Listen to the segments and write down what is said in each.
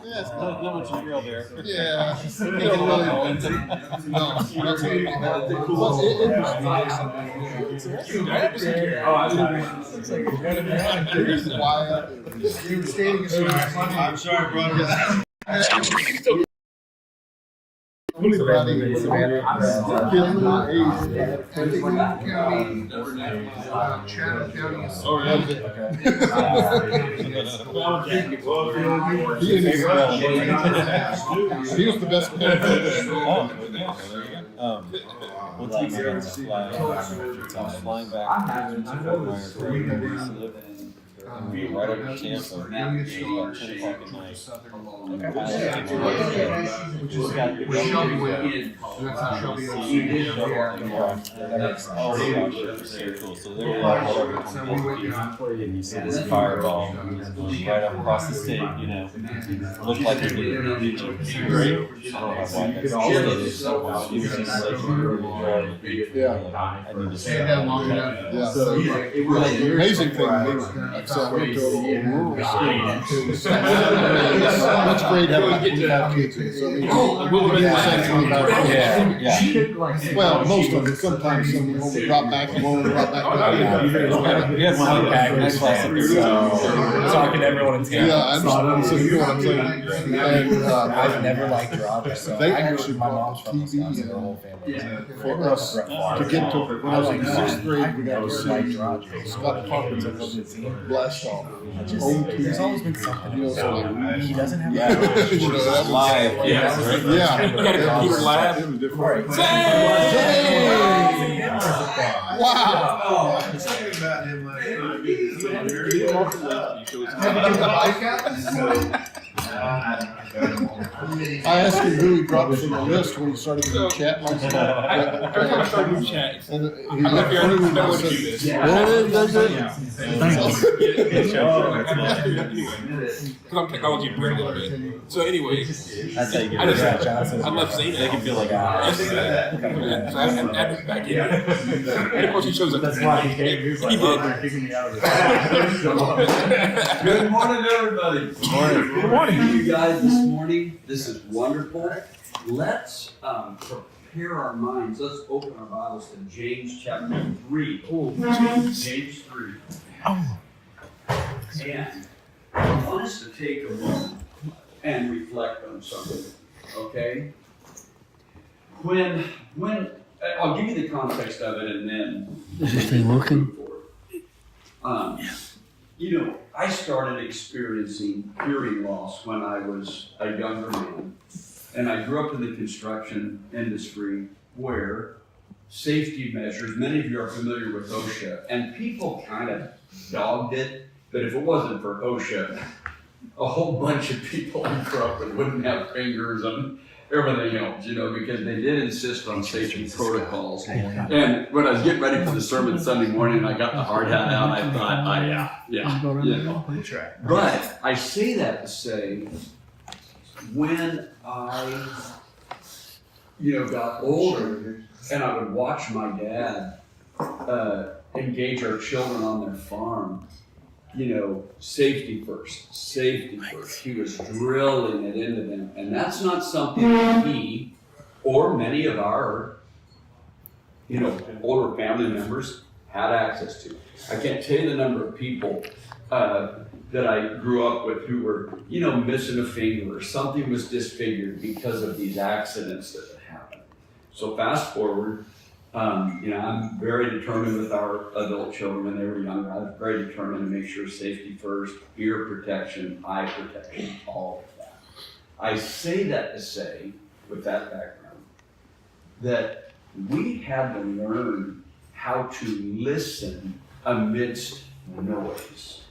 Yeah, it's not much real there. Yeah. Can't get really No, that's it. Here's why you were stating a I'm sorry, brother. Stop streaming. Everybody, Chatham County. Oh, yeah. He was the best player. We'll take it on the fly. Flying back to Fort Myers, where we used to live. And we were right over Tampa. It was about 10 o'clock at night. And so they were like, whatever, and you see this fireball right up across the state, you know, looked like it did. Great. I don't know why that's so wild. He was just like, I need to say that long enough. Yeah. So, the amazing thing, I went to a rural school. Each grade had like 25 kids in it. So, we get the same 25 kids. Well, most of them. Sometimes some will drop back and won't drop back. We had one package class up there, talking to everyone in town. Yeah, I understand. So, you know what I'm saying? And I've never liked Rogers, so they I grew up- actually my brought mom's from TV Wisconsin, her whole family. for us to get to when I was in 6th grade, we got to see Rogers. Scott Parkinson blast off. Old There's TV. always been something. You know, so like, He doesn't have you know, that was live. Yeah. You got a computer live? It was different. Zane! Wow. I was talking about him last I asked him who he dropped from the list when he started the chat. Every time I start a new chat, And I left here, I don't know what to do this. Because I'm technology brilliant a little bit. So anyway, That's how you get I just it. I left Zane They can feel like So I had to add him back in. And of course he shows up. That's why he came. He was like, He did. they're kicking me out of this. Good morning, everybody. Good morning. You guys this morning. This is wonderful. Let's prepare our minds. Let's open our Bibles to James chapter 3. James 3. And I want us to take a moment and reflect on something. Okay? When I'll give you the context of it, and then. Is this thing working? You know, I started experiencing hearing loss when I was a younger man. And I grew up in the construction industry where safety measures, many of you are familiar with OSHA, and people kind of dogged it, but if it wasn't for OSHA, a whole bunch of people I grew up with wouldn't have fingers and everything else, you know, because they did insist on safety protocols. And when I was getting ready for the sermon Sunday morning, I got the hard hat out, I thought, yeah. You know. But I say that to say, when I, got older and I would watch my dad engage our children on their farm, safety first. He was drilling it into them. And that's not something that he or many of our, older family members had access to. I can't tell you the number of people that I grew up with who were, missing a finger or something was disfigured because of these accidents that had happened. So fast forward, I'm very determined with our adult children when they were younger. I was very determined to make sure safety first, ear protection, eye protection, all of that. I say that to say, with that background, that we had to learn how to listen amidst noise.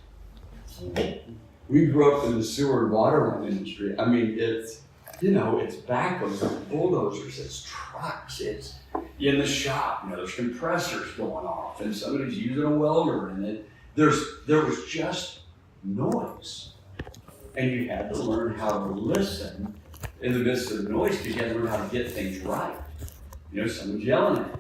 We grew up in the sewer and water line industry. I mean, it's backhoes, it's bulldozers, it's trucks, it's in the shop, there's compressors going off and somebody's using a welder and there was just noise. And you had to learn how to listen in the midst of the noise because you had to learn how to get things right. Someone's yelling at you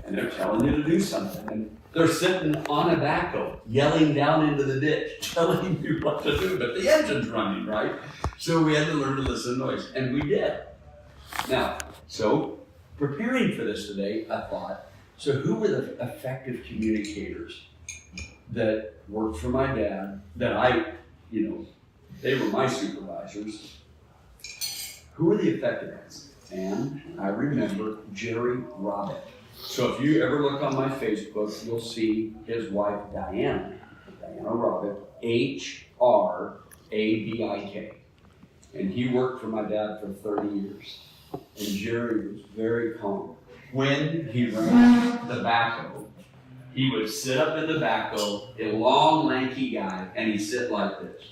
and they're telling you to do something. And They're sitting on a backhoe, yelling down into the ditch, telling you what to do, but the engine's running, right? So we had to learn to listen to noise, and we did. Now, so preparing for this today, I thought, so who were the effective communicators that worked for my dad, that they were my supervisors? Who were the effective ones? And I remember Jerry Robbitt. So if you ever look on my Facebook, you'll see his wife, Diana Robbitt, H-R-A-B-I-K. And he worked for my dad for 30 years. And Jerry was very calm. When he ran the backhoe, he would sit up in the backhoe, a long, lanky guy, and he'd sit like this.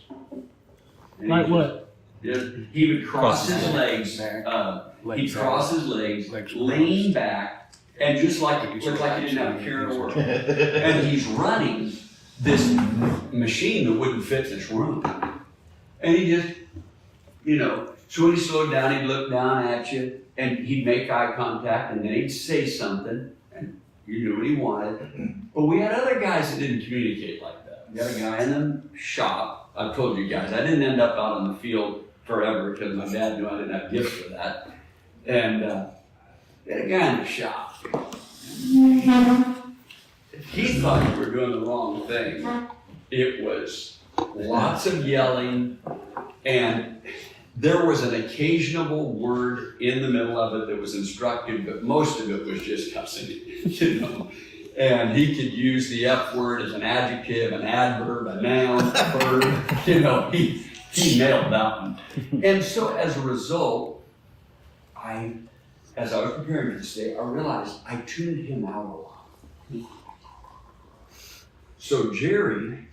And Like what? He would cross his legs, he'd cross his legs, lean back, and just like, look like he didn't have a care in the world. And he's running this machine that wouldn't fit this room. And he just, so when he slowed down, he'd look down at you, and he'd make eye contact, and then he'd say something, and you knew what he wanted. But we had other guys that didn't communicate like that. We had a guy in the shop. I've told you guys, I didn't end up out on the field forever because my dad knew I didn't have gifts for that. And we had a guy in the shop. If he thought you were doing the wrong thing, it was lots of yelling, and there was an occasional word in the middle of it that was instructive, but most of it was just cussing, And he could use the F word as an adjective, an adverb, a noun, a verb. He nailed that one. And so as a result, as I was preparing for this day, I realized I tuned him out a lot. So Jerry,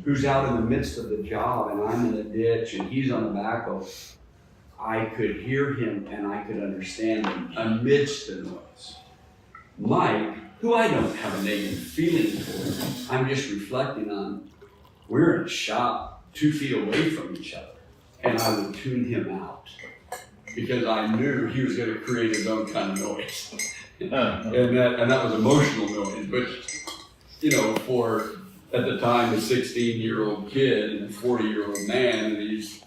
who's out in the midst of the job, and I'm in the ditch, and he's on the backhoe, I could hear him and I could understand him amidst the noise. Mike, who I don't have a negative feeling for, I'm just reflecting on, we're in a shop 2 feet away from each other, and I would tune him out because I knew he was going to create his own kind of noise. And that was emotional noise, but for at the time a 16-year-old kid and a 40-year-old man, and he's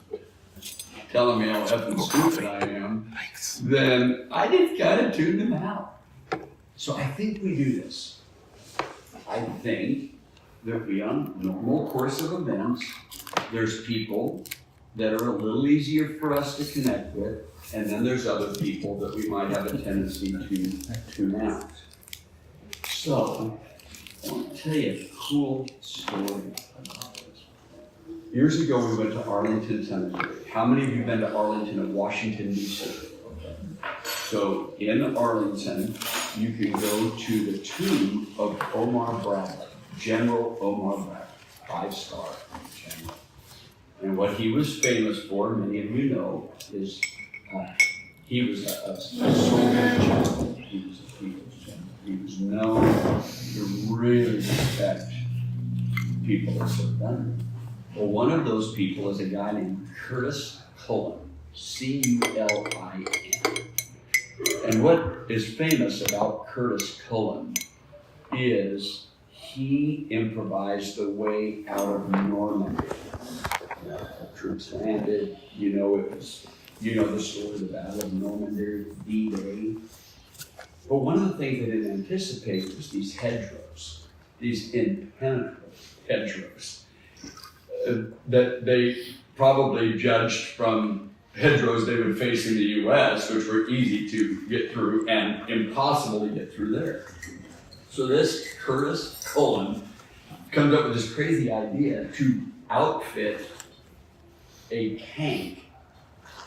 telling me how effing stupid I am, then I just kind of tuned him out. So I think we do this. I think that we, on normal course of events, there's people that are a little easier for us to connect with, and then there's other people that we might have a tendency to tune out. So I want to tell you a cool story about this. Years ago, we went to Arlington Cemetery. How many of you have been to Arlington and Washington, D.C.? So in Arlington, you can go to the tomb of Omar Bradley, General Omar Bradley, 5-star general. And what he was famous for, many of you know, is he was a soldier general. He was a people's general. He was known to really respect people that served under him. Well, one of those people is a guy named Curtis Cullen, C-U-L-I-N. And what is famous about Curtis Cullen is he improvised the way out of Normandy. The troops landed, it was, the story of the Battle of Normandy, D-Day. But one of the things they didn't anticipate was these hedgerows, these impenetrable hedgerows, that they probably judged from hedgerows they would face in the U.S., which were easy to get through and impossible to get through there. So this Curtis Cullen comes up with this crazy idea to outfit a tank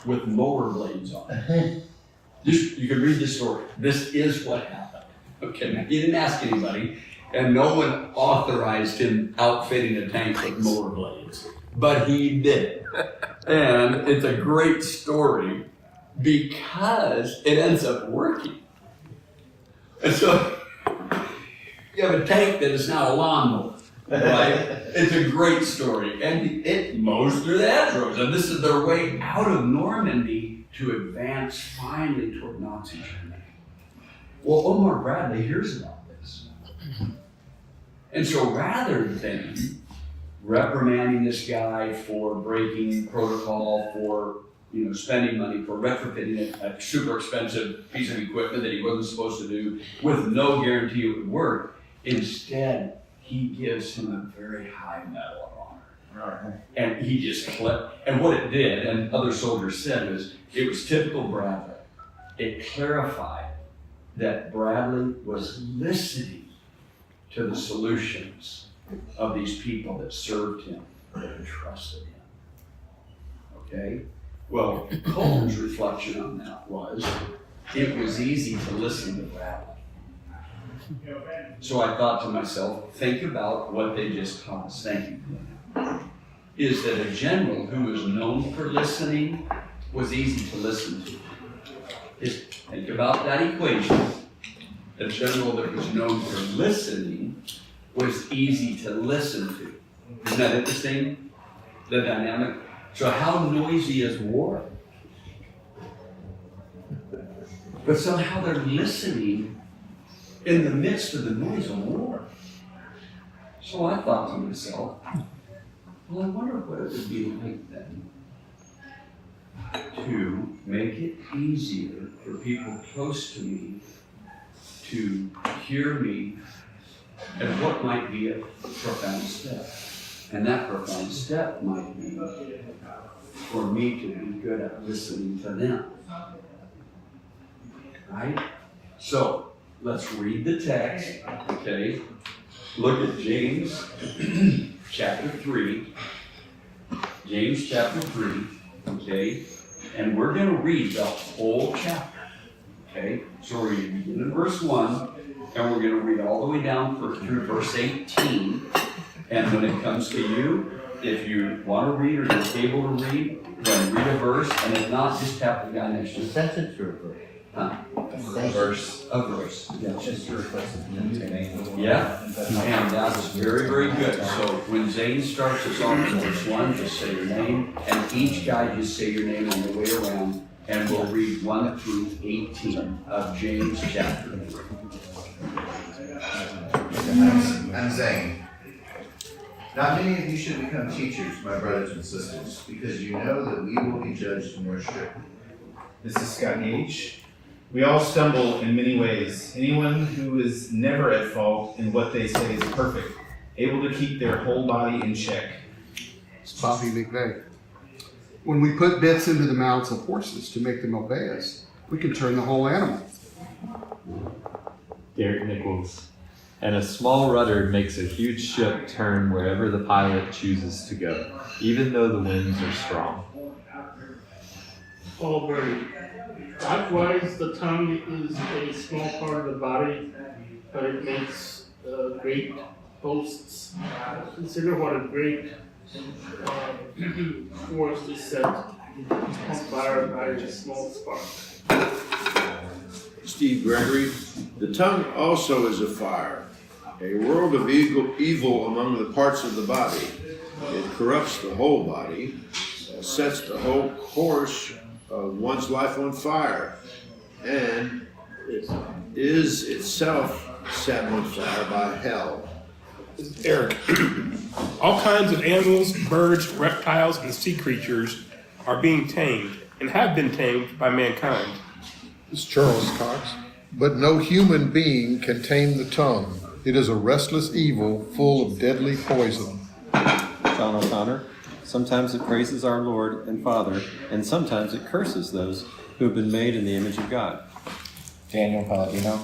with mower blades on it. You can read the story. This is what happened. Okay, now he didn't ask anybody, and no one authorized him outfitting a tank with mower blades, but he did. And it's a great story because it ends up working. And so you have a tank that is now a lawnmower, right? It's a great story. And it mows through the hedgerows. And this is their way out of Normandy to advance finally toward Nazi Germany. Well, Omar Bradley hears about this. And so rather than reprimanding this guy for breaking protocol, for spending money for retrofitting a super expensive piece of equipment that he wasn't supposed to do with no guarantee it would work, instead he gives him a very high medal of honor. And he just clipped. And what it did, and other soldiers said, was it was typical Bradley. It clarified that Bradley was listening to the solutions of these people that served him and trusted him. Okay? Well, Coleman's reflection on that was, it was easy to listen to Bradley. So I thought to myself, think about what they just taught us. Thank you. Is that a general who was known for listening was easy to listen to. Think about that equation. A general that was known for listening was easy to listen to. Isn't that interesting? The dynamic. So how noisy is war? But somehow they're listening in the midst of the noise of war. So I thought to myself, well, I wonder what it would be like then to make it easier for people close to me to hear me, and what might be a profound step. And that profound step might be for me to be good at listening to them. Right? So, let's read the text, okay? Look at James chapter 3. James chapter 3, okay? And we're going to read the whole chapter, okay? So we're going to begin in verse 1, and we're going to read all the way down through verse 18. And when it comes to you, if you want to read or you're able to read, then read a verse, and if not, just tap the guy next to you. Sentence or verse? Huh? Verse. A verse. Yeah. Just your request of name. Yeah, and that's very, very good. So when Zane starts us off in verse 1, just say your name, and each guy just say your name on the way around, and we'll read 1 through 18 of James chapter 3. I'm Zane. Not many of you should become teachers, my brothers and sisters, because you know that we will be judged more strictly. This is Scott Gage. We all stumble in many ways. Anyone who is never at fault in what they say is perfect, able to keep their whole body in check. It's Bobby McVeigh. When we put bits into the mouths of horses to make them obey us, we can turn the whole animal. Derek Nichols. And a small rudder makes a huge ship turn wherever the pilot chooses to go, even though the winds are strong. Paul Berry. Likewise, the tongue is a small part of the body, but it makes great boasts. Consider what a great forest is set on fire by a small spark. Steve Gregory. The tongue also is a fire, a world of evil among the parts of the body. It corrupts the whole body, sets the whole course of one's life on fire, and it is itself set on fire by hell. Eric. All kinds of animals, birds, reptiles, and sea creatures are being tamed and have been tamed by mankind. It's Charles Cox. But no human being can tame the tongue. It is a restless evil full of deadly poison. John O'Connor. Sometimes it praises our Lord and Father, and sometimes it curses those who have been made in the image of God. Daniel Palladino.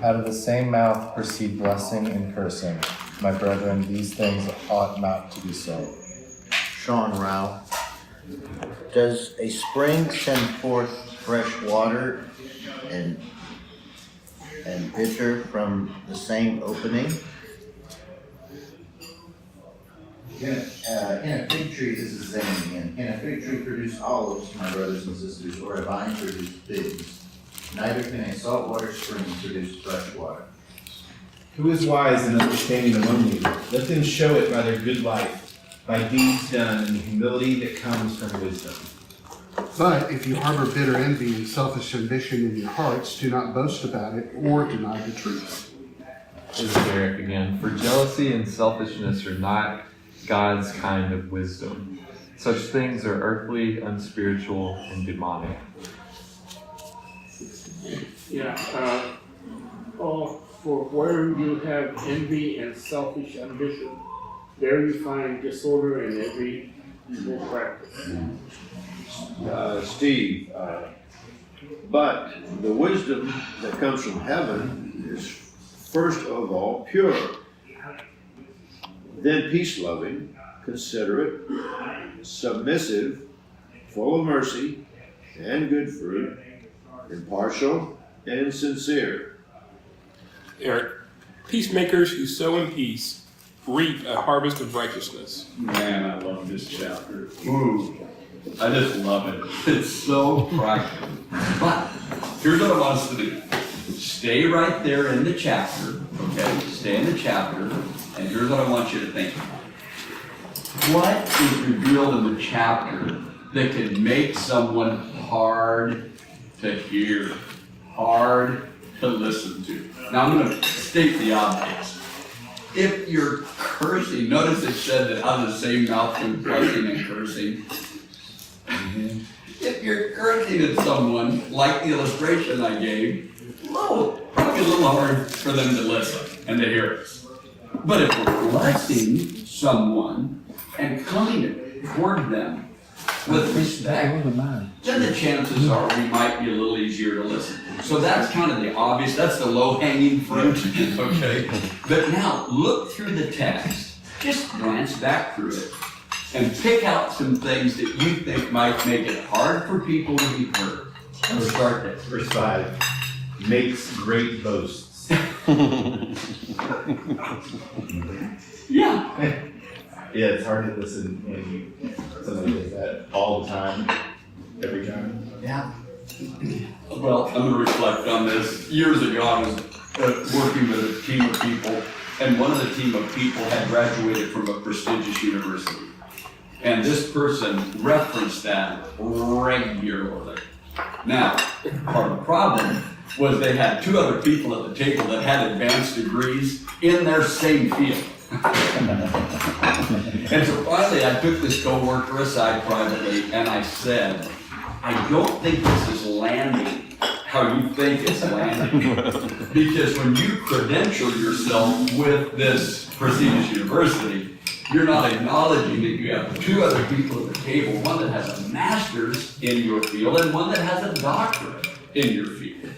Out of the same mouth proceed blessing and cursing. My brethren, these things ought not to be so. Sean Rao. Does a spring send forth fresh water and bitter from the same opening? In a fig tree, this is Zane again. Can a fig tree produce olives, my brothers and sisters, or a vine produce figs? Neither can a saltwater spring produce fresh water. Who is wise and understanding among you? Let them show it by their good life, by deeds done in the humility that comes from wisdom. But if you harbor bitter envy and selfish ambition in your hearts, do not boast about it or deny the truth. This is Derek again. For jealousy and selfishness are not God's kind of wisdom. Such things are earthly, unspiritual, and demonic. For where you have envy and selfish ambition, there you find disorder in every evil practice. Steve, but the wisdom that comes from heaven is first of all pure, then peace-loving, considerate, submissive, full of mercy and good fruit, impartial and sincere. Eric, peacemakers who sow in peace reap a harvest of righteousness. Man, I love this chapter. Ooh, I just love it. It's so practical. But here's what I want us to do. Stay right there in the chapter, okay? Stay in the chapter, and here's what I want you to think. What is revealed in the chapter that can make someone hard to hear, hard to listen to? Now I'm going to state the obvious. If you're cursing, notice it said that out of the same mouth comes blessing and cursing. If you're cursing at someone, like the illustration I gave, probably a little hard for them to listen and to hear us. But if we're blessing someone and coming toward them with respect, then the chances are we might be a little easier to listen. So that's kind of the obvious, that's the low-hanging fruit, okay? But now, look through the text, just glance back through it, and pick out some things that you think might make it hard for people to be heard. Let's start there. Verse 5, makes great boasts. Yeah. Yeah, it's hard to listen when somebody does that all the time, every time. Yeah. Well, I'm going to reflect on this. Years ago, I was working with a team of people, and one of the team of people had graduated from a prestigious university. And this person referenced that regularly. Now, part of the problem was they had two other people at the table that had advanced degrees in their same field. And so finally I took this coworker aside privately and I said, I don't think this is landing how you think it's landing. Because when you credential yourself with this prestigious university, you're not acknowledging that you have two other people at the table, one that has a master's in your field and one that has a doctorate in your field.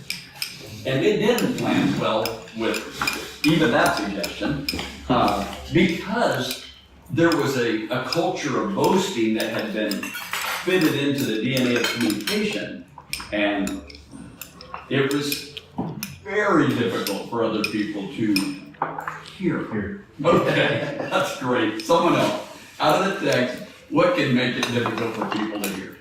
And it didn't land well with even that suggestion, because there was a culture of boasting that had been fitted into the DNA of communication, and it was very difficult for other people to hear. Okay, that's great. Someone else, out of the text, what can make it difficult for people to hear?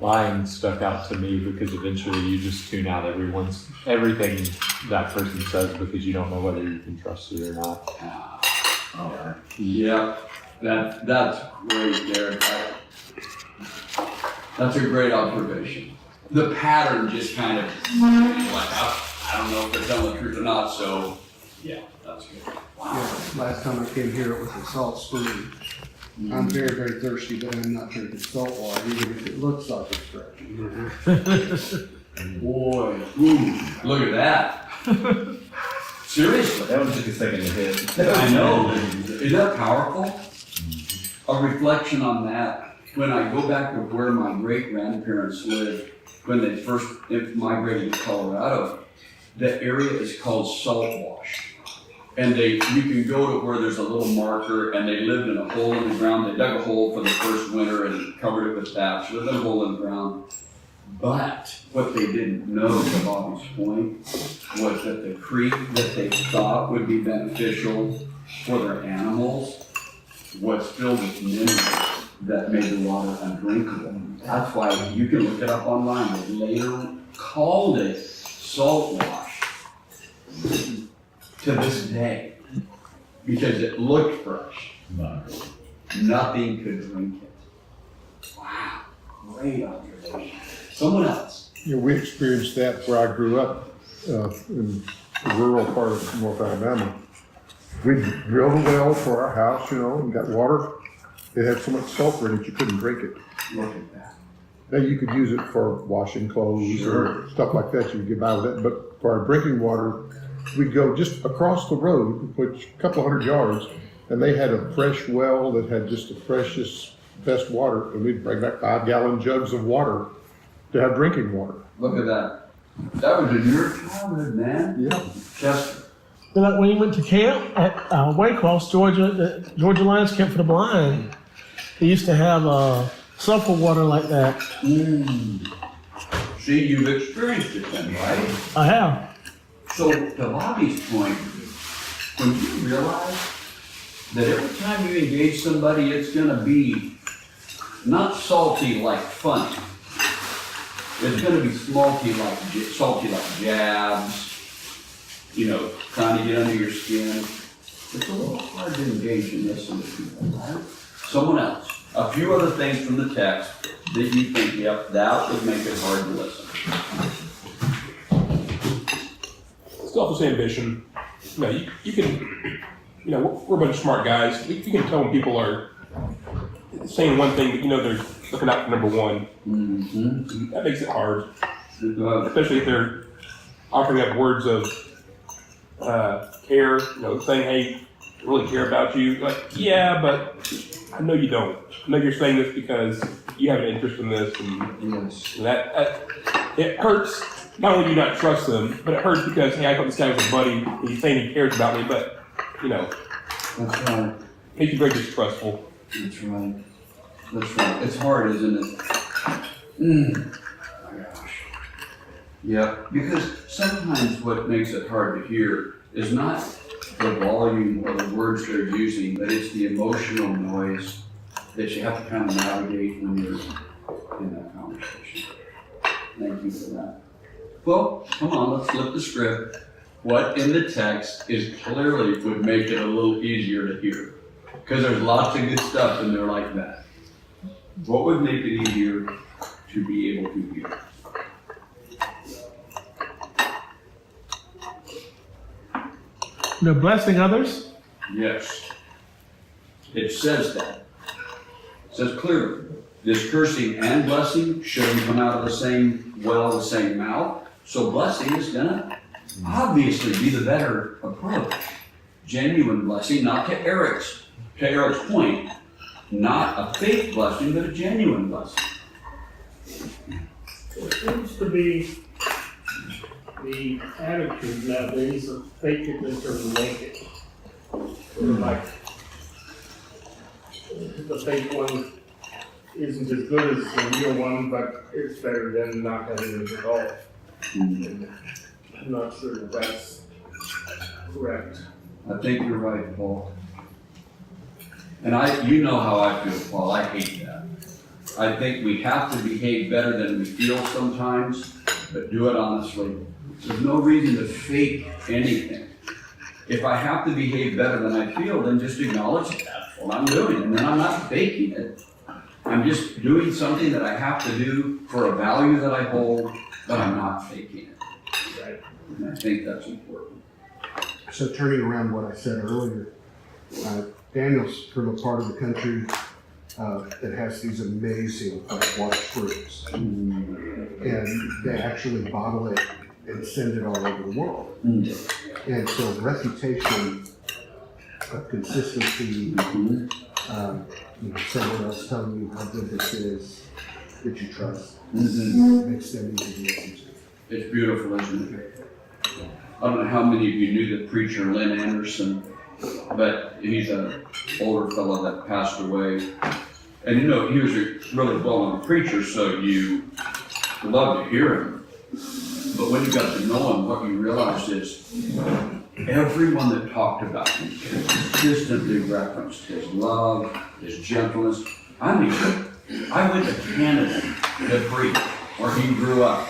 Lying stuck out to me because eventually you just tune out everything that person says because you don't know whether you can trust it or not. Yeah, that's great, Derek. That's a great observation. The pattern just kind of, like, I don't know if they're telling the truth or not, so, yeah, that's good. Wow. Yeah, last time I came here, it was a salt spring. I'm very, very thirsty, but I'm not drinking salt water, even if it looks like it's fresh. Boy, ooh, look at that. Seriously. That one took a second to hit. I know. Is that powerful? A reflection on that. When I go back to where my great-grandparents lived, when they first migrated to Colorado, the area is called Salt Wash. And you can go to where there's a little marker, and they lived in a hole in the ground. They dug a hole for the first winter and covered it with thatch, lived in a hole in the ground. But what they didn't know, to Bobby's point, was that the creek that they thought would be beneficial for their animals was filled with minerals that made the water undrinkable. That's why you can look it up online. They later called it Salt Wash to this day because it looked fresh. Nothing could drink it. Wow, great observation. Someone else. You know, we experienced that where I grew up, in the rural part of North Alabama. We drilled a well for our house, you know, and got water. It had so much sulfur in it, you couldn't drink it. Look at that. Now, you could use it for washing clothes or stuff like that, you could get by with it, but for our drinking water, we'd go just across the road, which a couple hundred yards, and they had a fresh well that had just the freshest, best water, and we'd bring back 5-gallon jugs of water to have drinking water. Look at that. That was in your childhood, man. Yeah. Just Like when you went to camp at Waycross, Georgia, the Georgia Lions Camp for the Blind, they used to have sulfur water like that. see, you've experienced it then, right? I have. So to Bobby's point, when you realize that every time you engage somebody, it's gonna be not salty like funny. It's gonna be salty like jabs, you know, trying to get under your skin. It's a little hard to engage and listen to people, right? Someone else. A few other things from the text that you think, yep, that would make it hard to listen. Selfish ambition. You know, you can, you know, we're a bunch of smart guys. You can tell when people are saying one thing, but you know they're looking out for number one. Mm-hmm. That makes it hard, especially if they're offering up words of care. You know, saying, "Hey, I really care about you." Like, yeah, but I know you don't. I know you're saying this because you have an interest in this, and that it hurts. Not only do you not trust them, but it hurts because, hey, I thought this guy was a buddy, and he's saying he cares about me, but, you know, That's right. makes you very distrustful. That's right. That's right. It's hard, isn't it? Oh my gosh. Yeah, because sometimes what makes it hard to hear is not the volume or the words they're using, but it's the emotional noise that you have to kind of navigate when you're in that conversation. Thank you for that. Well, come on, let's flip the script. What in the text is clearly would make it a little easier to hear? Because there's lots of good stuff in there like that. What would make it easier to be able to hear? They're blessing others. Yes. It says that. It says clearly, this cursing and blessing shouldn't come out of the same well, the same mouth. So blessing is gonna obviously be the better approach. Genuine blessing, not to Eric's point, not a fake blessing, but a genuine blessing. It seems to be the attitude nowadays of fake it until you make it. Like, the fake one isn't as good as the real one, but it's better than not having it at all. I'm not sure that that's correct. I think you're right, Paul. And you know how I feel, Paul. I hate that. I think we have to behave better than we feel sometimes, but do it honestly. There's no reason to fake anything. If I have to behave better than I feel, then just acknowledge that's what I'm doing, and then I'm not faking it. I'm just doing something that I have to do for a value that I hold, but I'm not faking it. Right. And I think that's important. So turning around what I said earlier, Daniel's from a part of the country that has these amazing freshwater springs. And they actually bottle it and send it all over the world. And so reputation of consistency, someone else telling you how good this is, that you trust, makes them easy to listen to. It's beautiful, isn't it? I don't know how many of you knew the preacher Lynn Anderson, but he's an older fellow that passed away. And you know, he was a really well-known preacher, so you love to hear him. But when you got to know him, what you realized is everyone that talked about him consistently referenced his love, his gentleness. I mean, I went to Canada to preach, where he grew up.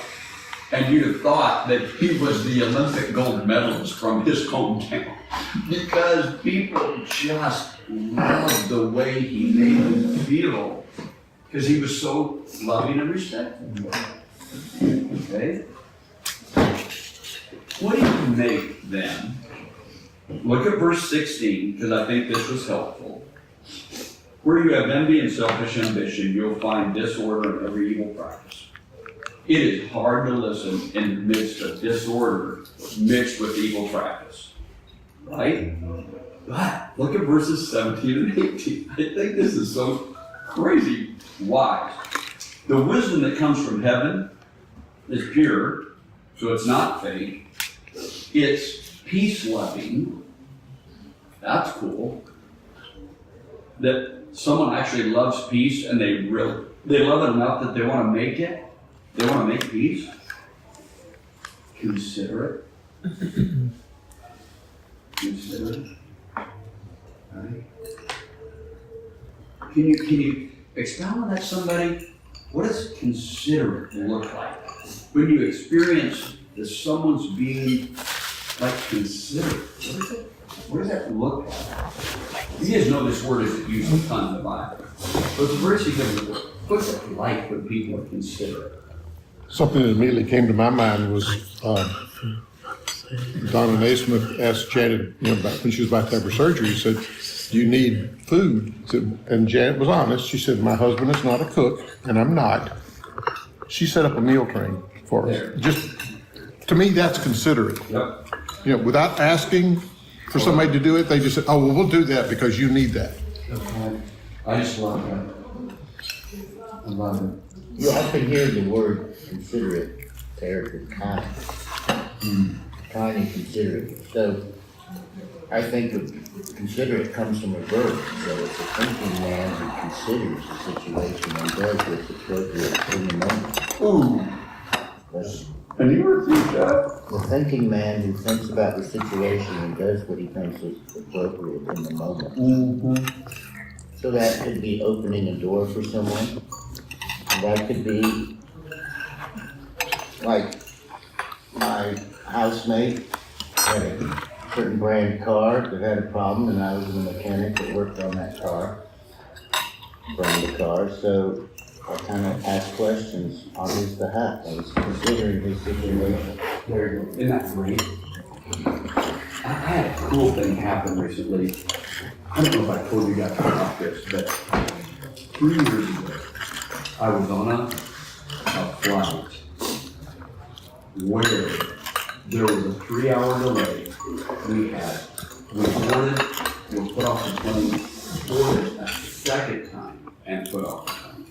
And you'd have thought that he was the Olympic gold medalist from his hometown, because people just loved the way he made them feel, because he was so loving and respectful. Okay? What do you make then? Look at verse 16, because I think this was helpful. Where you have envy and selfish ambition, you'll find disorder and every evil practice. It is hard to listen in the midst of disorder mixed with evil practice. Right? But look at verses 17 and 18. I think this is so crazy wise. The wisdom that comes from heaven is pure, so it's not fake. It's peace-loving. That's cool. That someone actually loves peace and they love it enough that they want to make it. They want to make peace. Considerate. Considerate. Right? Can you expound on that, somebody? What does considerate look like? When you experience that someone's being like considerate, what does that look like? You guys know this word isn't used a ton in the Bible. But it's a very significant word. What's it like when people are considerate? Something that immediately came to my mind was Donna Naismith asked Janet, about when she was about to have her surgery, said, "Do you need food?" And Janet was honest. She said, "My husband is not a cook, and I'm not." She set up a meal train for us. Just, to me, that's considerate. Yep. Without asking for somebody to do it, they just said, "Oh, well, we'll do that because you need that." I just love that. I love it. You often hear the word considerate, character, kind. Kind and considerate. So I think considerate comes from a verb. So it's a thinking man who considers the situation and does what's appropriate in the moment. Ooh. That's And you were through that? the thinking man who thinks about the situation and does what he thinks is appropriate in the moment. So that could be opening a door for someone. And that could be like my housemate had a certain brand car that had a problem, and I was the mechanic that worked on that car, brand of car. So I kind of asked questions on his behalf. I was considering his situation. There you go. Isn't that great? I had a cool thing happen recently. I don't know if I told you guys about this, but 3 years ago, I was on a flight where there was a 3-hour delay. We boarded, we put off the plane, boarded a second time and put off the plane.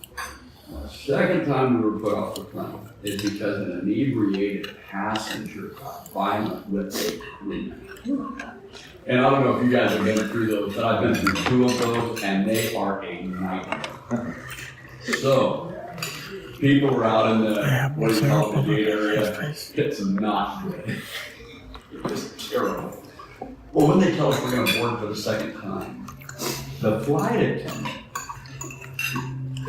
The second time we were put off the plane is because an inebriated passenger got violent with a crewmate. And I don't know if you guys have been through those, but I've been through 2 of those, and they are a nightmare. So, people were out in the, what do you call it, the gate area. It's not good. It's terrible. Well, when they tell us we're going to board for the second time, the flight attendant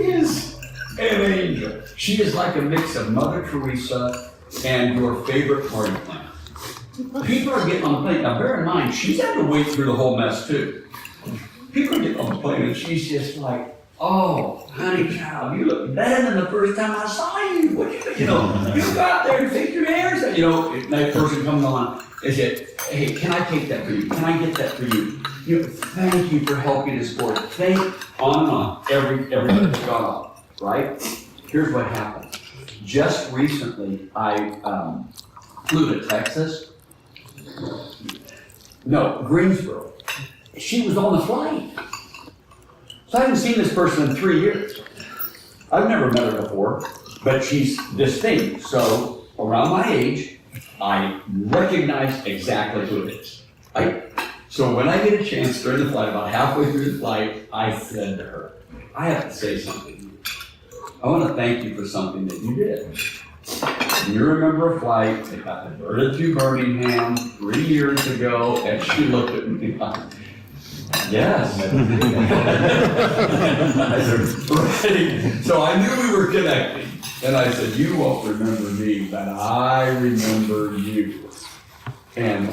is an angel. She is like a mix of Mother Teresa and your favorite party planner. People are getting on the plane. Now, bear in mind, she's had to wait through the whole mess, too. People are getting on the plane, and she's just like, "Oh, honey child, you look better than the first time I saw you. What you go out there and fix your hair." If that person comes on and said, "Hey, can I take that for you? Can I get that for you? Thank you for helping us board." On and on. Everybody's gone off, right? Here's what happened. Just recently, I flew to Texas. No, Greensboro. She was on the flight. So I haven't seen this person in 3 years. I've never met her before, but she's distinct. So around my age, I recognize exactly who it is. Right? So when I get a chance during the flight, about halfway through the flight, I said to her, "I have to say something. I want to thank you for something that you did. You remember a flight that got diverted to Birmingham 3 years ago," and she looked at me like, "Yes." I said, "Right." So I knew we were connecting. And I said, "You won't remember me, but I remember you." And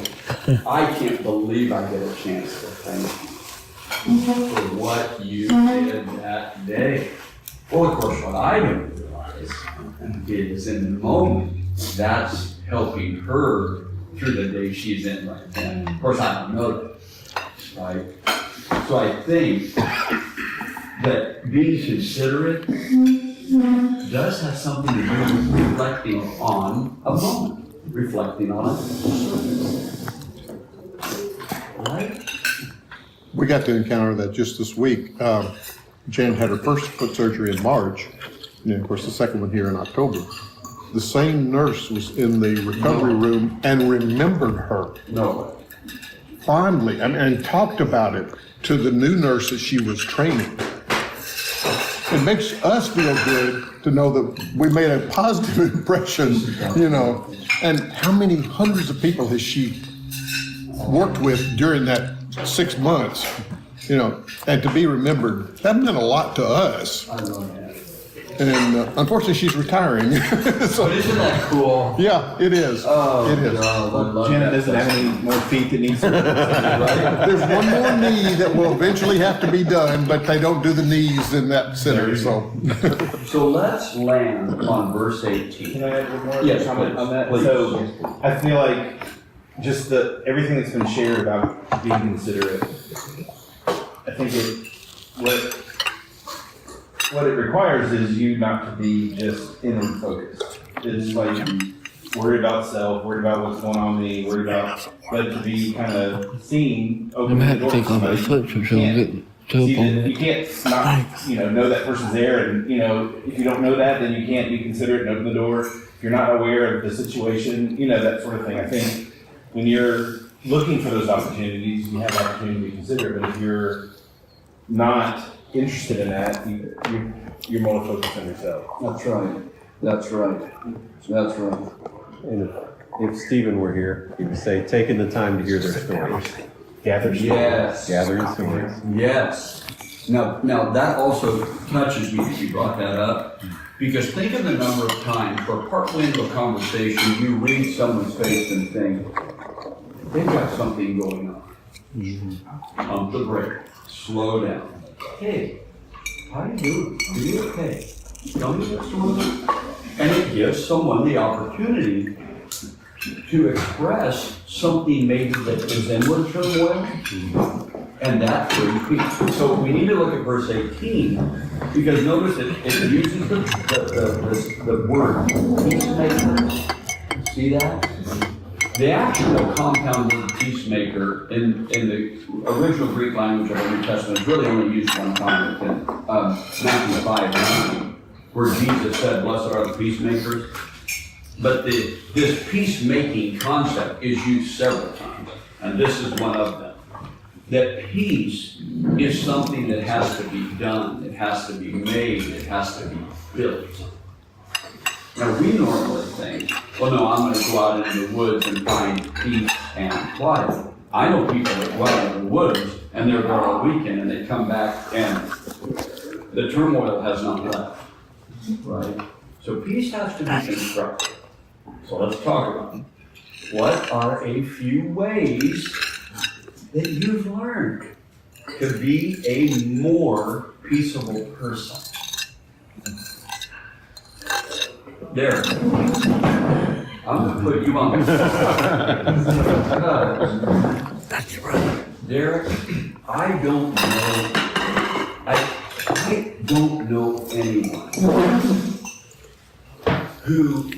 I can't believe I get a chance to thank you for what you did that day. Well, of course, what I didn't realize is in the moment. That's helping her through the day she's in right then. Of course, I don't know that, right? So I think that being considerate does have something to do with reflecting on a moment, reflecting on it. Right? We got to encounter that just this week. Jan had her first foot surgery in March, and then, of course, the second one here in October. The same nurse was in the recovery room and remembered her No. fondly and talked about it to the new nurse that she was training. It makes us feel good to know that we made a positive impression, you know. And how many hundreds of people has she worked with during that 6 months, you know, and to be remembered, that meant a lot to us. I love that. And unfortunately, she's retiring. So, But isn't that cool? yeah, it is. Oh, It is. God, I love Janet that. doesn't have any more feet that needs surgery. There's one more knee that will eventually have to be done, but they don't do the knees in that center, so. So let's land on verse 18. Can I add one more Yes, comment on that? please. So I feel like just everything that's been shared about being considerate, I think what it requires is you not to be just inward focused. It's like worried about self, worried about what's going on with me, worried about, but to be kind of seen, open the door for somebody. You can't not, know that person's there, and, if you don't know that, then you can't be considerate and open the door. If you're not aware of the situation, that sort of thing. I think when you're looking for those opportunities, you have the opportunity to be considerate, but if you're not interested in that, you're more focused on yourself. That's right. That's right. That's right. And if Stephen were here, he would say, taking the time to hear their stories. Yes. Gathering stories. Yes. Now that also touches me that you brought that up, because think of the number of times where partway into a conversation, you read someone's face and think, they've got something going on. Pump the brake. Slow down. Hey, how you doing? Are you okay? Tell me what's going on. And it gives someone the opportunity to express something maybe that is inward turmoil, and that brings peace. So we need to look at verse 18, because notice it uses the word peacemaker. See that? The actual compound word peacemaker in the original Greek language of the New Testament is really only used one time within Matthew 5:9, where Jesus said, "Blessed are the peacemakers." But this peacemaking concept is used several times, and this is one of them. That peace is something that has to be done, it has to be made, it has to be built. Now, we normally think, well, no, I'm going to go out into the woods and find peace and quiet. I know people that go out in the woods and they're there all weekend and they come back and the turmoil has not left, right? So peace has to be constructed. So let's talk about it. What are a few ways that you've learned to be a more peaceable person? Derek, I'm going to put you on the spot. That's right. Derek, I don't know anyone who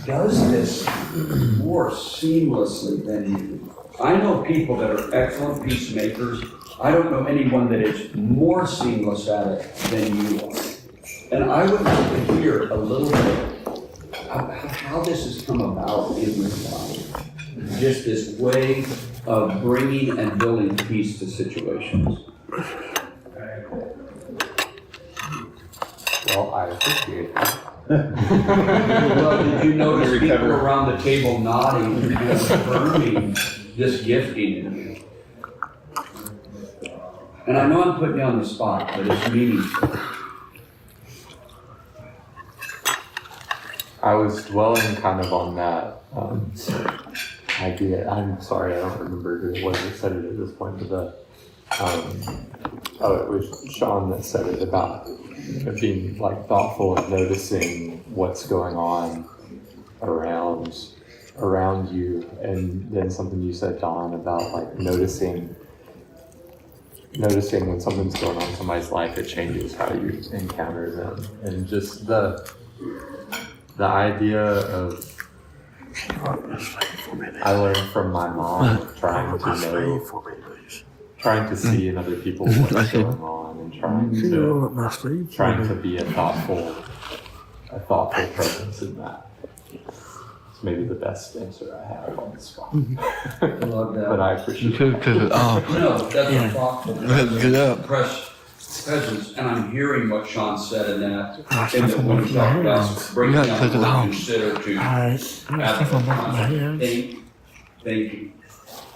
does this more seamlessly than you do. I know people that are excellent peacemakers. I don't know anyone that is more seamless at it than you are. And I would like to hear a little bit about how this has come about in your life. Just this way of bringing and building peace to situations. Well, I appreciate that. Well, did you notice people around the table nodding and affirming this gifting in you? And I know I'm putting you on the spot, but it's meaningful. I was dwelling kind of on that idea. I'm sorry, I don't remember who it was that said it at this point, but it was Sean that said it about being like thoughtful and noticing what's going on around you, and then something you said, Don, about like noticing when something's going on in somebody's life, it changes how you encounter them, and just the idea of, I learned from my mom trying to see in other people what's going on, and trying to be a thoughtful presence in that. It's maybe the best answer I have on the spot. I love that. But I appreciate it. No, that's a thoughtful presence, and I'm hearing what Sean said in that, in that when we talk about breaking down the word consider to thinking,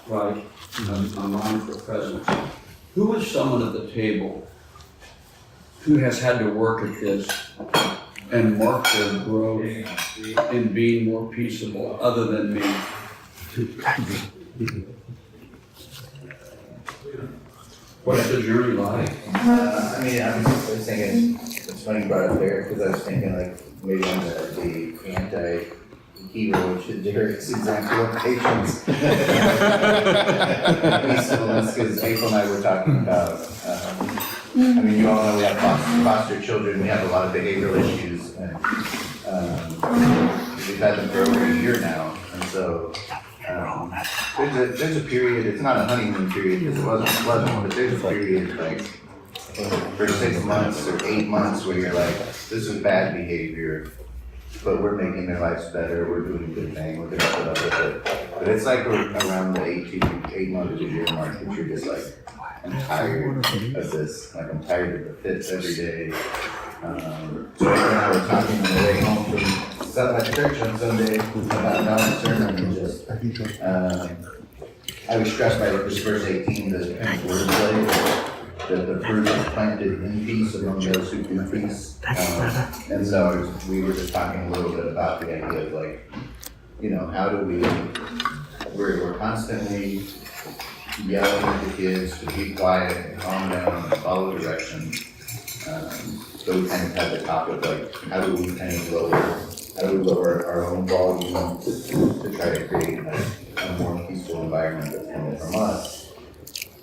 right? A mindful presence. Who is someone at the table who has had to work at this and mark their growth in being more peaceable other than me? What's the journey like? I mean, I was thinking, it's funny you brought it up there, because I was thinking like, maybe I'm the anti-hero, which is Derek's example of patience. Peacefulness, because April and I were talking about, I mean, you all know we have foster children, we have a lot of behavioral issues, and we've had them for over a year now, and so there's a period, it's not a honeymoon period, because it wasn't pleasant, but there's a period like for 6 months or 8 months where you're like, this is bad behavior, but we're making their lives better, we're doing a good thing, we're gonna put up with it. But it's like around the 8 month to year mark that you're just like, I'm tired of this, like I'm tired of the fits every day. So when I was talking on the way home from church on Sunday about Don's sermon, and just, I was stressed by this verse 18, the kind of wordplay, that the fruit is planted in peace among those who do peace. And so we were just talking a little bit about the idea of like, you know, how do we're constantly yelling at the kids to be quiet and calm down and follow direction. So we kind of had the topic like, how do we kind of lower our own volume to try to create a more peaceful environment that's coming from us,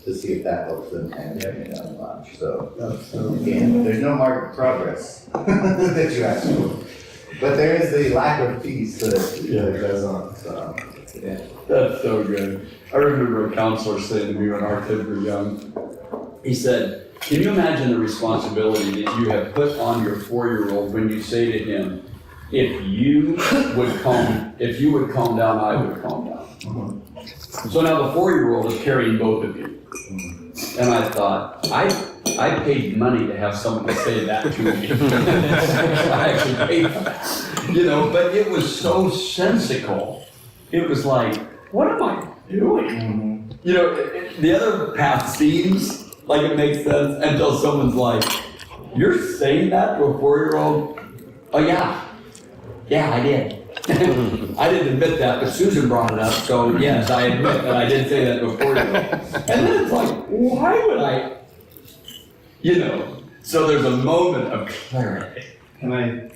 to see if that helps them kind of get down the line. So again, there's no mark of progress that you ask for, but there is the lack of peace that goes on. So yeah, that's so good. I remember a counselor saying to me when our kids were young, he said, can you imagine the responsibility that you have put on your 4-year-old when you say to him, if you would calm down, I would calm down. So now the 4-year-old is carrying both of you. And I thought, I paid money to have someone to say that to me. I actually paid for that. You know, but it was so sensical. It was like, what am I doing? You know, the other path seems like it makes sense until someone's like, you're saying that to a 4-year-old? Oh yeah, I did. I didn't admit that, but Susan brought it up, so yes, I admit that I did say that to a 4-year-old. And then it's like, why would I? You know, so there's a moment of clarity. Can I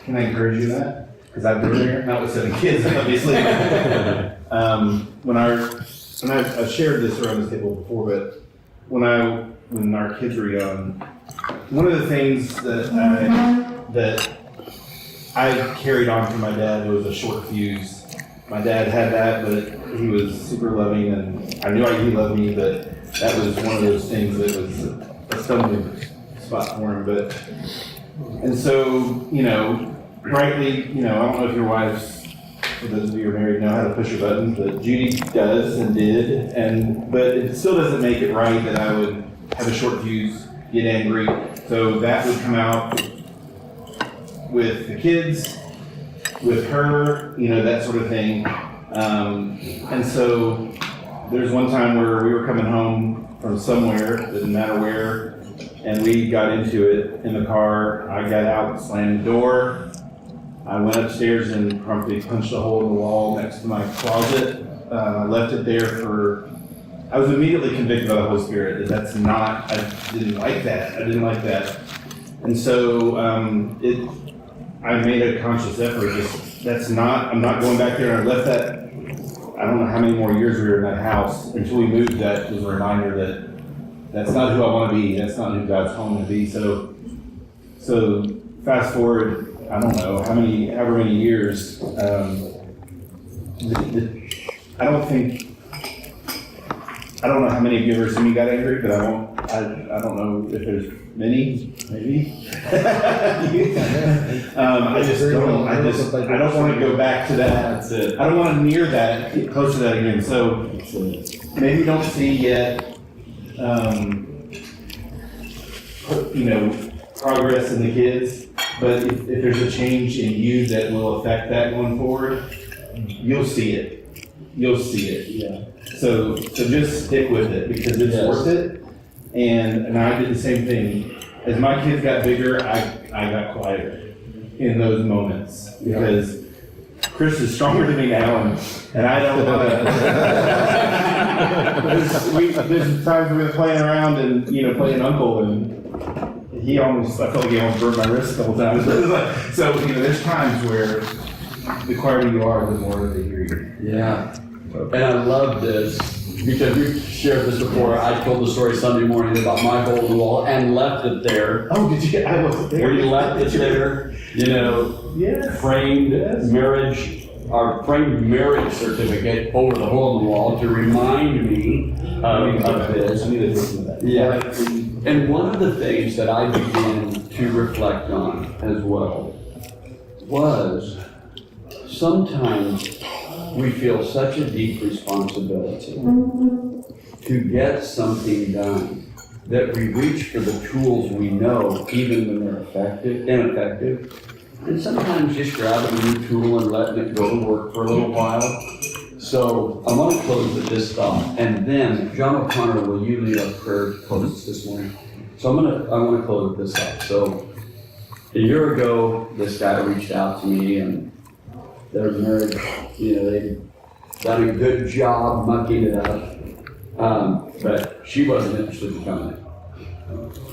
encourage you in that? Because I've been there, not with 7 kids, obviously. When I've shared this around this table before, but when our kids were young, one of the things that I carried on from my dad was a short fuse. My dad had that, but he was super loving, and I knew he loved me, but that was one of those things that was a stumbling spot for him. And so, you know, rightly, you know, I don't know if your wives, for those of you who are married, know how to push your buttons, but Judy does and did, but it still doesn't make it right that I would have a short fuse, get angry. So that would come out with the kids, with her, you know, that sort of thing. And so there's one time where we were coming home from somewhere, doesn't matter where, and we got into it in the car. I got out, slammed the door. I went upstairs and promptly punched a hole in the wall next to my closet. I left it there for I was immediately convicted by the Holy Spirit that that's not, I didn't like that. And so, I made a conscious effort, I'm not going back there, and I left that, I don't know how many more years we were in that house until we moved. That was a reminder that that's not who I want to be, that's not who God's calling me to be. So fast forward, I don't know, however many years, I don't know how many of you have ever seen me got angry, but I don't know if there's many, maybe. I don't want to go back to that. That's it. I don't want to near that, get close to that again. So maybe don't see yet, progress in the kids, but if there's a change in you that will affect that going forward, you'll see it. Yeah. So just stick with it because it's worth it. And I did the same thing. As my kids got bigger, I got quieter in those moments because Chris is stronger than me now, and I don't want to. There's times we've been playing around and playing uncle, and I felt like he almost broke my wrist a couple times. So there's times where the quieter you are, the more they hear you. Yeah. And I love this because we've shared this before. I told the story Sunday morning about my hole in the wall and left it there. Oh, did you? I wasn't there. Where you left it there, framed marriage, our framed marriage certificate over the hole in the wall to remind me of this. I need to listen to that. Yeah. And one of the things that I began to reflect on as well was sometimes we feel such a deep responsibility to get something done that we reach for the tools we know, even when they're ineffective, and sometimes just grabbing a new tool and letting it go to work for a little while. So I want to close with this thought, and then John O'Connor, will you lead our prayer close this morning? So I want to close with this thought. So a year ago, this guy reached out to me, and they're married, they've done a good job mucking it up, but she wasn't interested in coming in.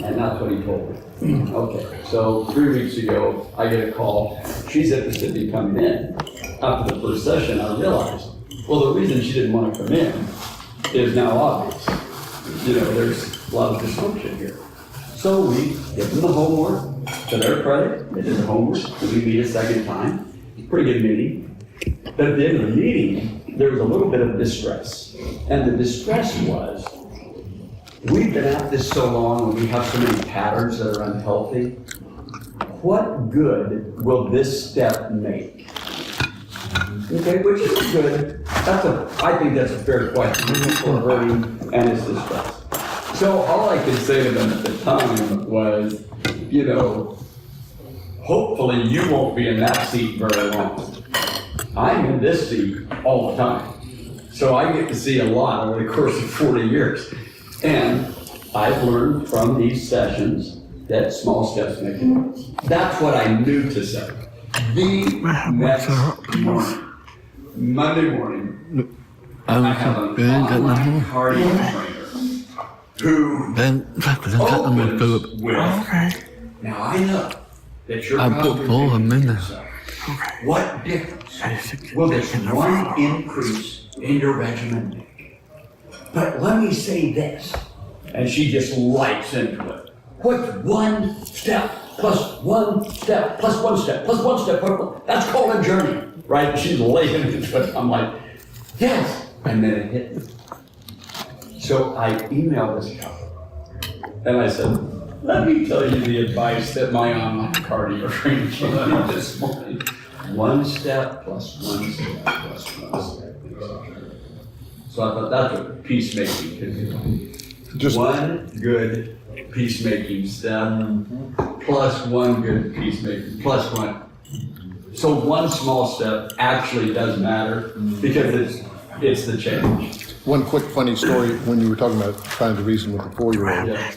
And that's what he told me. Okay, so 3 weeks ago, I get a call. She's interested in coming in. After the first session, I realized, well, the reason she didn't want to come in is now obvious. There's a lot of dysfunction here. So we give them the homework. To their credit, they did the homework. We meet a second time. Pretty good meeting. But at the end of the meeting, there was a little bit of distress. And the distress was, we've been at this so long and we have so many patterns that are unhealthy. What good will this step make? Okay, which is good. I think that's a fair question for hurting and his distress. So all I could say to them at the time was, hopefully you won't be in that seat very long. I'm in this seat all the time. So I get to see a lot over the course of 40 years. And I've learned from these sessions that small steps make a difference. That's what I knew to say. The next morning, Monday morning, I have an online cardio trainer who opens with, now I know that you're probably yourself. What difference will this one increase in your regimen make? But let me say this, and she just lights into it. What's one step plus one step plus one step plus one step? That's called a journey, right? She's laying into it. I'm like, yes. And then it hit me. So I emailed this couple, and I said, let me tell you the advice that my online cardio trainer gave me this morning. One step plus one step plus one step. So I thought that's what peacemaking could do. Just one good peacemaking step plus one good peacemaking plus one. So one small step actually does matter because it's the change. One quick funny story when you were talking about trying to reason with a 4-year-old. Yeah.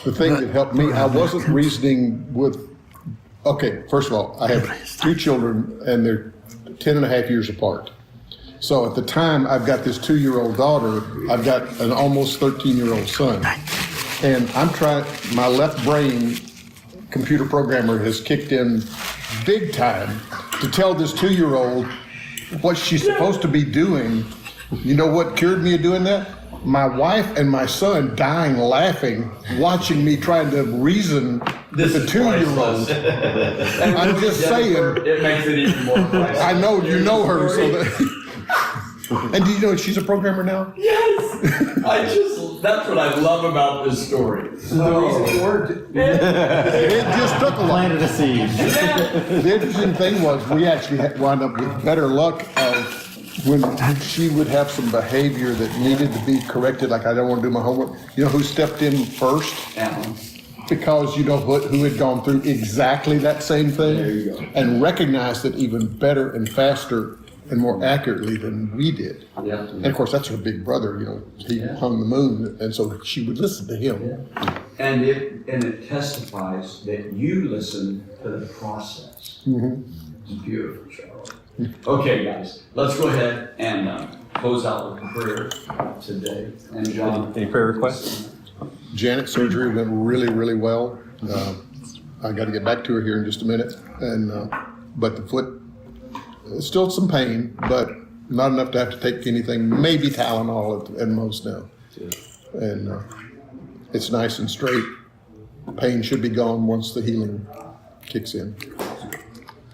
The thing that helped me, I wasn't reasoning with, okay, first of all, I have 2 children and they're 10 and a half years apart. So at the time, I've got this 2-year-old daughter, I've got an almost 13-year-old son. And I'm trying, my left brain computer programmer has kicked in big time to tell this 2-year-old what she's supposed to be doing. You know what cured me of doing that? My wife and my son dying laughing, watching me trying to reason with the 2-year-old. I'm just saying. It makes it even more priceless. I know, you know her, so that. And do you know she's a programmer now? Yes! That's what I love about this story. It just took a while. Planted a seed. The interesting thing was, we actually wound up with better luck of when she would have some behavior that needed to be corrected, like I don't want to do my homework. You know who stepped in first? Alan. Because you know who had gone through exactly that same thing? There you go. And recognized it even better and faster and more accurately than we did. Yeah. And of course, that's her big brother, you know, he hung the moon, and so she would listen to him. And it testifies that you listen to the process. It's beautiful, Charles. Okay, guys, let's go ahead and close out with prayer today. And John. Any prayer requests? Janet's surgery went really, really well. I got to get back to her here in just a minute, and but the foot, still some pain, but not enough to have to take anything, maybe Tylenol at most now. And it's nice and straight. Pain should be gone once the healing kicks in.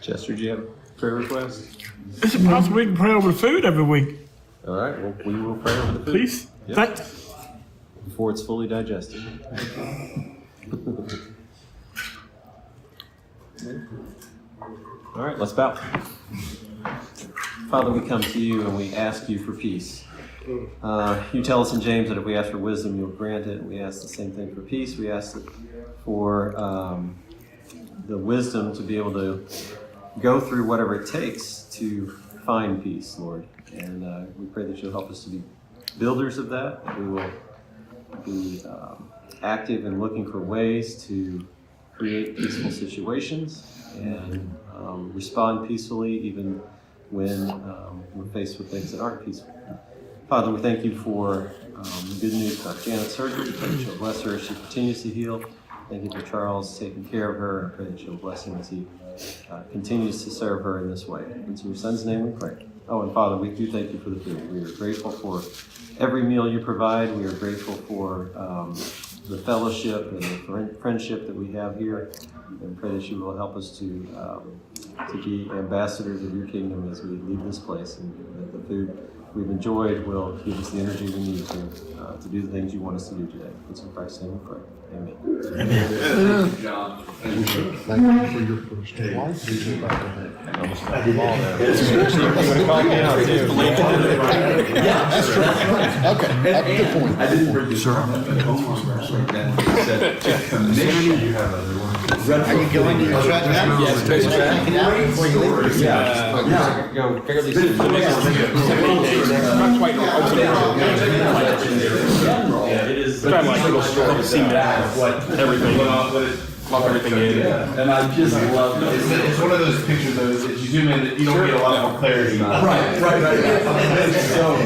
Chester, do you have a prayer request? Is it possible we can pray over the food every week? All right, well, we will pray over the food. Please? Yep. Thanks. Before it's fully digested. All right, let's bow. Father, we come to you and we ask you for peace. You tell us in James that if we ask for wisdom, you'll grant it. We ask the same thing for peace. We ask for the wisdom to be able to go through whatever it takes to find peace, Lord. And we pray that you'll help us to be builders of that. We will be active in looking for ways to create peaceful situations and respond peacefully even when we're faced with things that aren't peaceful. Father, we thank you for the good news about Janet's surgery. We pray that you'll bless her as she continues to heal. Thank you for Charles taking care of her. I pray that you'll bless him as he continues to serve her in this way. It's in your son's name we pray. Oh, and Father, we do thank you for the food. We are grateful for every meal you provide. We are grateful for the fellowship and the friendship that we have here. And pray that you will help us to be ambassadors of your kingdom as we leave this place, and that the food we've enjoyed will give us the energy we need to do the things you want us to do today. It's in Christ's name we pray. Amen. Thank you, John. Thank you for your first wife. Yeah, that's true. Okay, that's a good point. I didn't bring this up. Are you going to your truck now? Yes, basically. Check it out before you leave? Yeah. Go fairly soon. Not quite open. It is. Kind of like little store, see what everything, plug everything in. And I just love it. It's one of those pictures though, that you zoom in, you don't get a lot more clarity. Right. It's so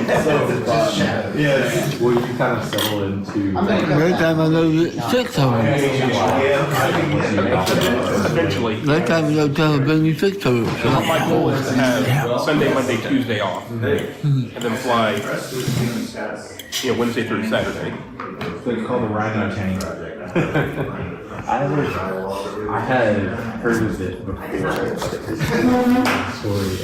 fun. Yes. Well, you kind of settle into. Every time I know 6 of them. Eventually. Next time you tell them, bring me 6 of them. My goal is to have Sunday, Monday, Tuesday off, and then fly, Wednesday through Saturday. It's called the Rhino Tank. I had heard of it before. Story.